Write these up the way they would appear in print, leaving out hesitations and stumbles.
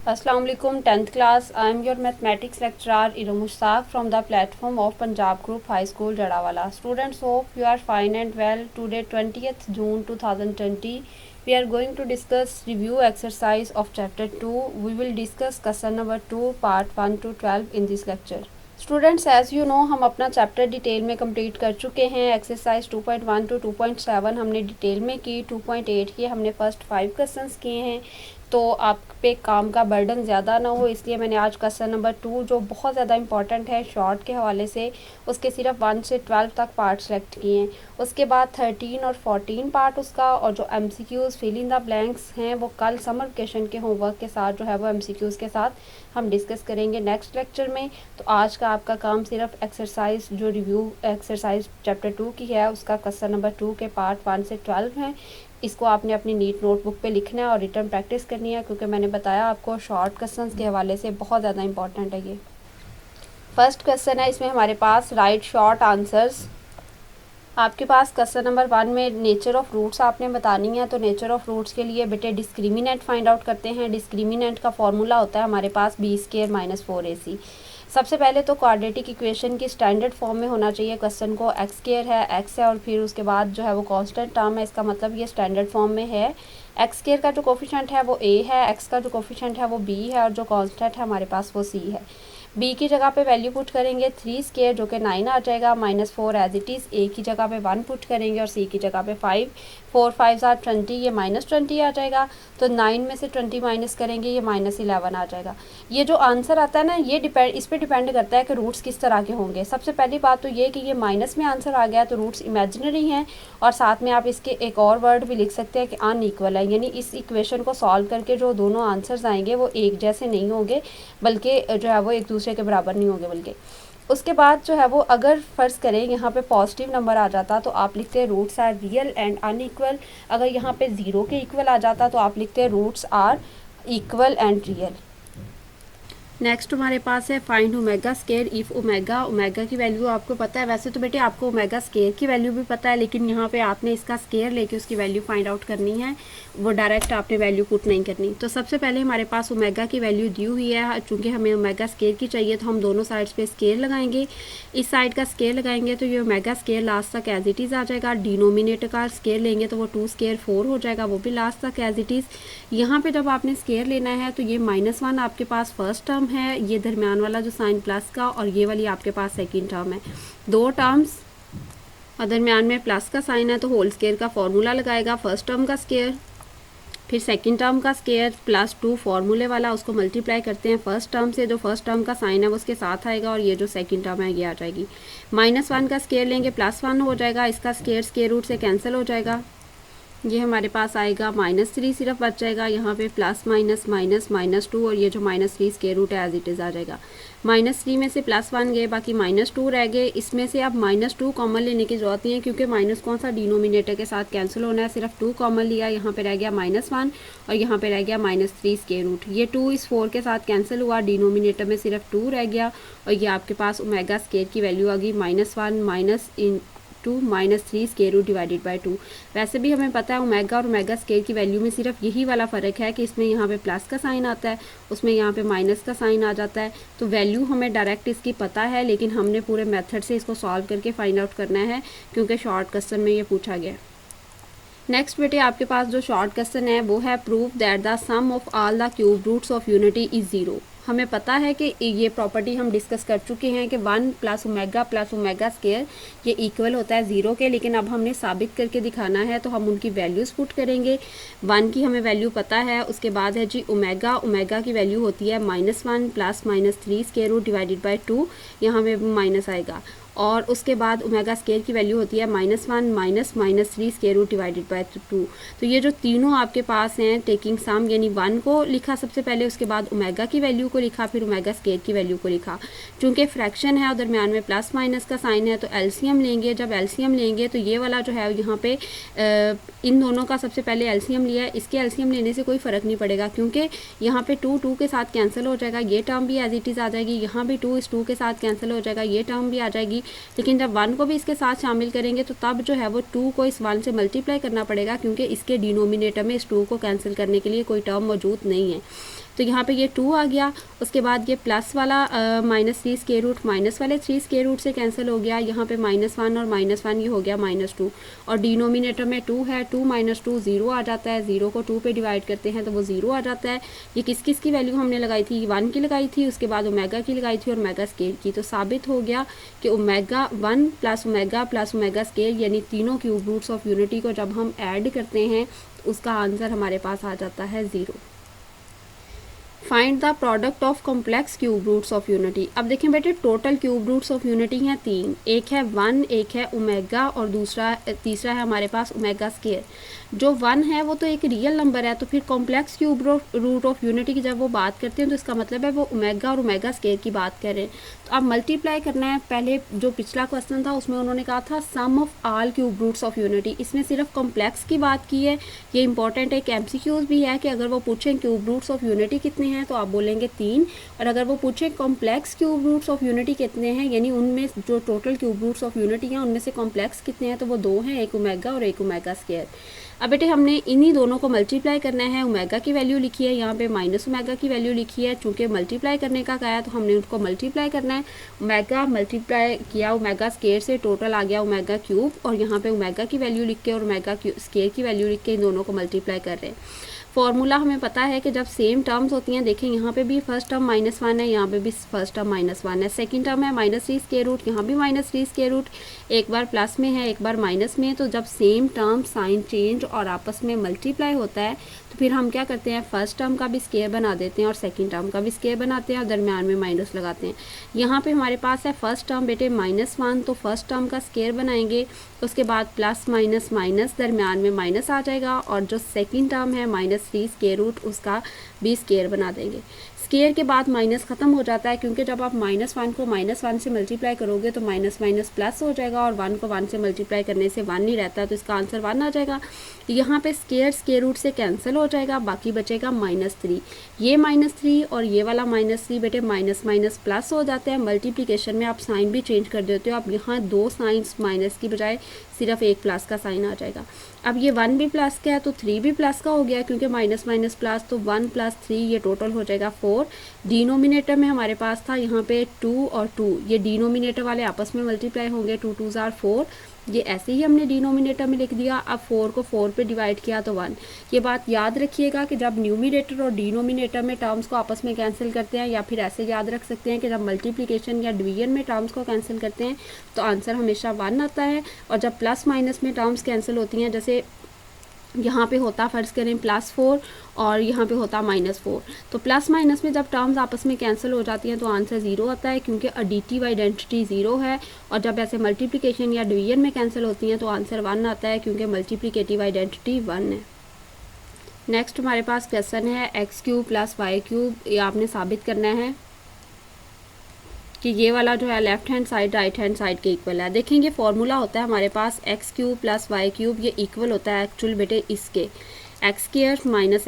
Assalamu alaikum 10th class. I am your mathematics lecturer Ira Mushtaq from the platform of Punjab Group High School Jadawala. Students, hope you are fine and well. Today 20th June 2020 we are going to discuss review exercise of chapter 2. We will discuss question number 2 part 1 to 12 in this lecture. Students as you know हम अपना chapter detail में complete कर चुके हैं। Exercise 2.1 to 2.7 हमने detail में की, 2.8 की हमने फर्स्ट 5 क्वेश्चंस किए हैं। तो आप पे काम का बर्डन ज़्यादा ना हो इसलिए मैंने आज क्वेश्चन नंबर 2 जो बहुत ज़्यादा इंपॉर्टेंट है शॉर्ट के हवाले से, उसके सिर्फ 1 से 12 तक पार्ट सेलेक्ट किए हैं। उसके बाद 13 और 14 पार्ट उसका, और जो MCQs fill in the blanks हैं वो कल समर वेकेशन के होमवर्क के साथ जो है वो MCQs के साथ हम डिस्कस करेंगे नेक्स्ट लेक्चर में। तो आज का आपका काम सिर्फ एक्सरसाइज जो रिव्यू एक्सरसाइज चैप्टर 2 की है उसका क्वेश्चन नंबर 2 के पार्ट 1 से 12 हैं। इसको आपने अपनी नीट नोटबुक पे लिखना है और रिटर्न प्रैक्टिस करनी है, क्योंकि मैंने बताया आपको शॉर्ट क्वेश्चंस के हवाले से बहुत ज़्यादा इंपॉर्टेंट है ये। फर्स्ट क्वेश्चन है, इसमें हमारे पास राइट शॉर्ट आंसर्स। आपके पास क्वेश्चन नंबर 1 में नेचर ऑफ रूट्स आपने बतानी है। तो नेचर ऑफ रूट्स के लिए बेटे डिस्क्रिमिनेंट फाइंड आउट करते हैं। डिस्क्रिमिनेंट का फॉर्मूला होता है हमारे पास b² - 4ac। सबसे पहले तो क्वाड्रेटिक इक्वेशन की स्टैंडर्ड फॉर्म में होना चाहिए क्वेश्चन को। x² है, x है और फिर उसके बाद जो है वो कांस्टेंट टर्म है, इसका मतलब ये स्टैंडर्ड फॉर्म में है। x² का जो कोफिशिएंट है वो a है, x का जो कोफिशिएंट है वो b है और जो कांस्टेंट है हमारे पास वो c है। b की जगह पे वैल्यू पुट करेंगे 3² जो कि 9 आ जाएगा, -4 एज इट इज़। a की जगह पे 1 पुट करेंगे और c की जगह पे 5। 4 5 आर 20, ये -20 आ जाएगा। तो 9 में से 20 माइनस करेंगे, ये -11 आ जाएगा। ये जो आंसर आता है ना ये इस पर डिपेंड करता है कि रूट्स किस तरह के होंगे। सबसे पहली बात तो ये कि ये माइनस में आंसर आ गया तो रूट्स इमेजिनरी हैं, और साथ में आप इसके एक और वर्ड भी लिख सकते हैं कि अनइक्वल है, यानी इस इक्वेशन को सॉल्व करके जो दोनों आंसर्स आएंगे वो एक जैसे नहीं होंगे, बल्कि जो है वो एक दूसरे के बराबर नहीं होंगे। बल्कि उसके बाद जो है वो अगर फ़र्ज़ करें यहाँ पे पॉजिटिव नंबर आ जाता तो आप लिखते हैं roots are real and unequal. अगर यहाँ पे 0 के इक्वल आ जाता तो आप लिखते हैं roots are equal and real. Next हमारे पास है find omega square if omega की वैल्यू आपको पता है। वैसे तो बेटे आपको ओमेगा स्केयर की वैल्यू भी पता है, लेकिन यहाँ पे आपने इसका स्केयर लेके उसकी वैल्यू फाइंड आउट करनी है, वो डायरेक्ट आपने वैल्यू पुट नहीं करनी। तो सबसे पहले हमारे पास ओमेगा की वैल्यू दी हुई है, चूँकि हमें ओमेगा स्केयर की चाहिए तो हम दोनों साइड्स पे स्केयर लगाएंगे। इस साइड का स्केयर लगाएंगे तो ये ओमेगा स्केयर लास्ट तक एज इट इज़ आ जाएगा। डिनोमिनेटर का स्केयर लेंगे तो वो 2² 4 हो जाएगा, वो भी लास्ट तक एज इट इज़। यहाँ पे जब आपने स्केयर लेना है तो ये -1 आपके पास फर्स्ट टर्म है, ये दरमियान वाला जो साइन प्लस का, और ये वाली आपके पास सेकंड टर्म है। 2 टर्म्स और दरमियान में प्लस का साइन है तो होल स्केयर का फॉर्मूला लगाएगा। फर्स्ट टर्म का स्केयर, फिर सेकंड टर्म का स्केयर +2 फार्मूले वाला, उसको मल्टीप्लाई करते हैं फर्स्ट टर्म से। जो फर्स्ट टर्म का साइन है वो उसके साथ आएगा और ये जो सेकंड टर्म है ये आ जाएगी। -1 का स्केयर लेंगे +1 हो जाएगा, इसका स्केयर रूट से कैंसिल हो जाएगा, ये हमारे पास आएगा -3 सिर्फ बच जाएगा। यहाँ पे प्लस माइनस माइनस -2 और ये जो -3 स्केयर रूट है एज इट इज़ आ जाएगा। -3 में से +1 गए, बाकी -2 रह गए। इसमें से अब -2 कॉमन लेने की जरूरत नहीं है, क्योंकि माइनस कौन सा डिनोमिनेटर के साथ कैंसिल होना है, सिर्फ 2 कॉमन लिया। यहाँ पे रह गया -1 और यहाँ पे रह गया -3 स्केयर रूट। ये 2 इस 4 के साथ कैंसिल हुआ, डिनोमिनेटर में सिर्फ 2 रह गया और ये आपके पास ओमेगा स्केयर की वैल्यू आ गई -1 -2 -3 स्केयर रूट डिवाइडेड बाय 2। वैसे भी हमें पता है ओमेगा और ओमेगा स्केयर की वैल्यू में सिर्फ यही वाला फ़र्क है कि इसमें यहाँ पे प्लस का साइन आता है, उसमें यहाँ पे माइनस का साइन आ जाता है। तो वैल्यू हमें डायरेक्ट इसकी पता है, लेकिन हमने पूरे मेथड से इसको सॉल्व करके फाइंड आउट करना है, क्योंकि शॉर्ट क्वेश्चन में ये पूछा गया। नेक्स्ट बेटे आपके पास जो शॉर्ट क्वेश्चन है वो है prove that the sum of all the cube roots of unity is 0। हमें पता है कि ये प्रॉपर्टी हम डिस्कस कर चुके हैं कि 1 + ओमेगा स्केयर ये इक्वल होता है 0 के, लेकिन अब हमने साबित करके दिखाना है तो हम उनकी वैल्यूज़ पुट करेंगे। 1 की हमें वैल्यू पता है, उसके बाद है जी ओमेगा की वैल्यू होती है -1 + -3 स्केयर रूट डिवाइडेड बाय 2, यहाँ में माइनस आएगा। और उसके बाद ओमेगा स्केयर की वैल्यू होती है -1 - -3 स्केयर रूट डिवाइडेड बाय 2। तो ये जो तीनों आपके पास हैं टेकिंग सम, यानी 1 को लिखा सबसे पहले, उसके बाद ओमेगा की वैल्यू को लिखा, फिर ओमेगा स्केयर की वैल्यू को लिखा। चूँकि फ्रैक्शन है और दरमियान में प्लस माइनस का साइन है तो एलसीएम लेंगे। जब एलसीएम लेंगे तो ये वाला जो है यहाँ पे इन दोनों का सबसे पहले एलसीएम लिया है, इसके एलसीएम लेने से कोई फ़र्क नहीं पड़ेगा, क्योंकि यहाँ पे 2 के साथ कैंसिल हो जाएगा, ये टर्म भी एज इट इज़ आ जाएगी, यहाँ भी 2 इस 2 के साथ कैंसिल हो जाएगा, ये टर्म भी आ जाएगी। लेकिन जब 1 को भी इसके साथ शामिल करेंगे तो तब जो है वो 2 को इस 1 से मल्टीप्लाई करना पड़ेगा, क्योंकि इसके डिनोमिनेटर में इस 2 को कैंसिल करने के लिए कोई टर्म मौजूद नहीं है। तो यहाँ पे ये 2 आ गया। उसके बाद ये प्लस वाला -3 स्क्वायर रूट माइनस वाले 3 स्क्वायर रूट से कैंसिल हो गया। यहाँ पे -1 और -1 ये हो गया -2 और डिनोमिनेटर में 2 है, 2 - 2 0 आ जाता है। 0 को 2 पे डिवाइड करते हैं तो वो 0 आ जाता है। ये किस किस की वैल्यू हमने लगाई थी, 1 की लगाई थी, उसके बाद ओमेगा की लगाई थी और ओमेगा स्केयर की। तो साबित हो गया कि ओमेगा 1 प्लस ओमेगा स्केयर यानी तीनों क्यूब रूट्स ऑफ यूनिटी को जब हम ऐड करते हैं तो उसका आंसर हमारे पास आ जाता है 0। Find the product of complex cube roots of unity. अब देखें बेटे total cube roots of unity हैं 3, एक है 1, एक है ओमेगा और तीसरा है हमारे पास ओमेगा स्केयर। जो 1 है वो तो एक रियल नंबर है, तो फिर complex cube root of unity की जब वो बात करते हैं तो इसका मतलब है वो ओमेगा और ओमेगा स्केयर की बात कर रहे हैं। तो अब मल्टीप्लाई करना है। पहले जो पिछला क्वेश्चन था उसमें उन्होंने कहा था sum of all cube roots of unity, इसमें सिर्फ कॉम्प्लेक्स की बात की है। ये इंपॉर्टेंट एक MCQs भी है कि अगर वो पूछें क्यूब रूट्स ऑफ यूनिटी कितने हैं तो आप बोलेंगे 3, और अगर वो पूछें complex cube roots of unity कितने हैं यानी उनमें जो total cube roots of unity हैं उनमें से कॉम्प्लेक्स कितने हैं तो वो 2 हैं, एक ओमेगा और एक ओमेगा स्केयर। अब बेटे हमने इन्हीं दोनों को मल्टीप्लाई करना है। ओमेगा की वैल्यू लिखी है, यहाँ पे माइनस ओमेगा की वैल्यू लिखी है। चूंकि मल्टीप्लाई करने का कहा है तो हमने उनको मल्टीप्लाई करना है। ओमेगा मल्टीप्लाई किया ओमेगा स्केयर से, टोटल आ गया ओमेगा क्यूब, और यहाँ पे ओमेगा की वैल्यू लिख के और ओमेगा स्केयर की वैल्यू लिख के इन दोनों को मल्टीप्लाई कर रहे हैं। फॉर्मूला हमें पता है कि जब सेम टर्म्स होती हैं, देखें यहाँ पे भी फर्स्ट टर्म -1 है, यहाँ पे भी फर्स्ट टर्म -1 है, सेकंड टर्म है -3 स्क्वायर रूट, यहाँ भी -3 स्क्वायर रूट, एक बार प्लस में है एक बार माइनस में। तो जब सेम टर्म साइन चेंज और आपस में मल्टीप्लाई होता है तो फिर हम क्या करते हैं, फर्स्ट टर्म का भी स्क्वायर बना देते हैं और सेकंड टर्म का भी स्क्वायर बनाते हैं और दरमियान में माइनस लगाते हैं। यहाँ पे हमारे पास है फर्स्ट टर्म बेटे -1, तो फर्स्ट टर्म का स्क्वायर बनाएंगे, उसके बाद प्लस माइनस माइनस, दरमियान में माइनस आ जाएगा, और जो सेकंड टर्म है -3 स्क्वायर रूट उसका भी स्क्वायर बना देंगे। स्क्वायर के बाद माइनस ख़त्म हो जाता है, क्योंकि जब आप -1 को -1 से मल्टीप्लाई करोगे तो माइनस माइनस प्लस हो जाएगा, और 1 को 1 से मल्टीप्लाई करने से 1 नहीं रहता, तो इसका आंसर 1 आ जाएगा। यहाँ पे स्क्वायर रूट से कैंसिल हो जाएगा, बाकी बचेगा -3। ये -3 और ये वाला -3 बेटे माइनस माइनस प्लस हो जाता है। मल्टीप्लिकेशन में आप साइन भी चेंज कर देते हो, आप यहाँ 2 साइंस माइनस की बजाय सिर्फ एक प्लस का साइन आ जाएगा। अब ये 1 भी प्लस का है तो 3 भी प्लस का हो गया, क्योंकि माइनस माइनस प्लस, तो 1 + 3 ये टोटल हो जाएगा 4। डिनोमिनेटर में हमारे पास था यहाँ पे 2 और 2, ये डिनोमिनेटर वाले आपस में मल्टीप्लाई होंगे, 2 2 = 4, ये ऐसे ही हमने डिनोमिनेटर में लिख दिया। अब 4 को 4 पे डिवाइड किया तो 1। ये बात याद रखिएगा कि जब न्यूमिनेटर और डिनोमिनेटर में टर्म्स को आपस में कैंसिल करते हैं, या फिर ऐसे याद रख सकते हैं कि जब मल्टीप्लिकेशन या डिवीजन में टर्म्स को कैंसिल करते हैं तो आंसर हमेशा 1 आता है, और जब प्लस माइनस में टर्म्स कैंसिल होती हैं, जैसे यहाँ पे होता फ़र्ज़ करें +4 और यहाँ पे होता -4, तो प्लस माइनस में जब टर्म्स आपस में कैंसिल हो जाती हैं तो आंसर 0 आता है, क्योंकि एडिटिव आइडेंटिटी 0 है। और जब ऐसे मल्टीप्लिकेशन या डिवीजन में कैंसिल होती हैं तो आंसर 1 आता है, क्योंकि मल्टीप्लिकेटिव आइडेंटिटी 1 है। नेक्स्ट हमारे पास क्वेश्चन है x³ + y³। ये आपने साबित करना है कि ये वाला जो है left hand side right hand side के इक्वल है। देखेंगे फॉर्मूला होता है हमारे पास x³ + y³, ये इक्वल होता है एक्चुअल बेटे इसके x² -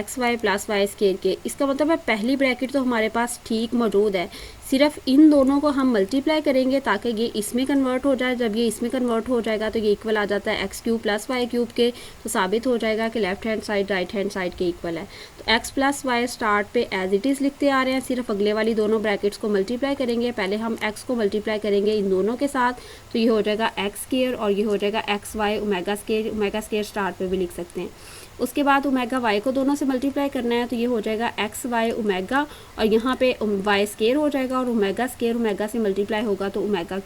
xy + y² के। इसका मतलब है पहली ब्रैकेट तो हमारे पास ठीक मौजूद है, सिर्फ इन दोनों को हम मल्टीप्लाई करेंगे ताकि ये इसमें कन्वर्ट हो जाए। जब ये इसमें कन्वर्ट हो जाएगा तो ये इक्वल आ जाता है x³ + y³ के, तो साबित हो जाएगा कि left hand side right hand side के इक्वल है। तो x + y स्टार्ट पे एज इट इज़ लिखते आ रहे हैं, सिर्फ अगले वाली दोनों ब्रैकेट्स को मल्टीप्लाई करेंगे। पहले हम x को मल्टीप्लाई करेंगे इन दोनों के साथ, तो ये हो जाएगा x² और ये हो जाएगा xy ओमेगा स्क्वायर स्टार्ट पे भी लिख सकते हैं। उसके बाद ओमेगा y को दोनों से मल्टीप्लाई करना है, तो ये हो जाएगा xy ओमेगा, और यहाँ पे y² हो जाएगा, और ओमेगा स्क्वायर ओमेगा से मल्टीप्लाई होगा तो ओमेगा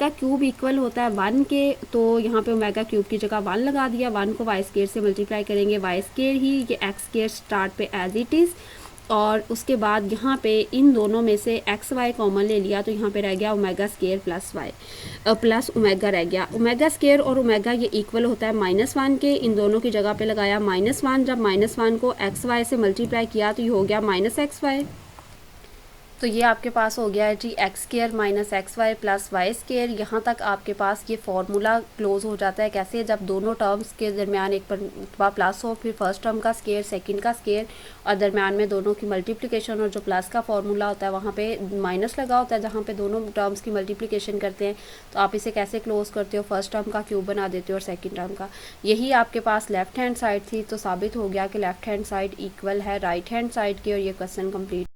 क्यूब इक्वल होता है 1 के, तो यहाँ पे ओमेगा क्यूब की जगह 1 लगा दिया। 1 को y² से मल्टीप्लाई करेंगे, y² ही ये x² स्टार्ट पे एज इट इज़, और उसके बाद यहाँ पे इन दोनों में से xy कॉमन ले लिया, तो यहाँ पे रह गया ओमेगा स्क्वायर प्लस ओमेगा रह गया। ओमेगा स्क्वायर और ओमेगा ये इक्वल होता है -1 के, इन दोनों की जगह पे लगाया -1। जब -1 को xy से मल्टीप्लाई किया तो ये हो गया -xy। तो ये आपके पास हो गया है जी X square minus X Y plus Y square. यहाँ तक आपके पास ये फॉर्मूला क्लोज हो जाता है। कैसे? जब दोनों टर्म्स के दरमियान एक पर प्लस हो, फिर फर्स्ट टर्म का स्क्वायर सेकंड का स्क्वायर और दरमियान में दोनों की मल्टीप्लिकेशन, और जो प्लस का फॉर्मूला होता है वहाँ पे माइनस लगा होता है जहाँ पे दोनों टर्म्स की मल्टीप्लिकेशन करते हैं। तो आप इसे कैसे क्लोज करते हो? फर्स्ट टर्म का क्यूब बना देते हो और सेकेंड टर्म का। यही आपके पास लेफ्ट हैंड साइड थी, तो साबित हो गया कि लेफ्ट हैंड साइड इक्वल है राइट हैंड साइड की, और ये क्वेश्चन कंप्लीट।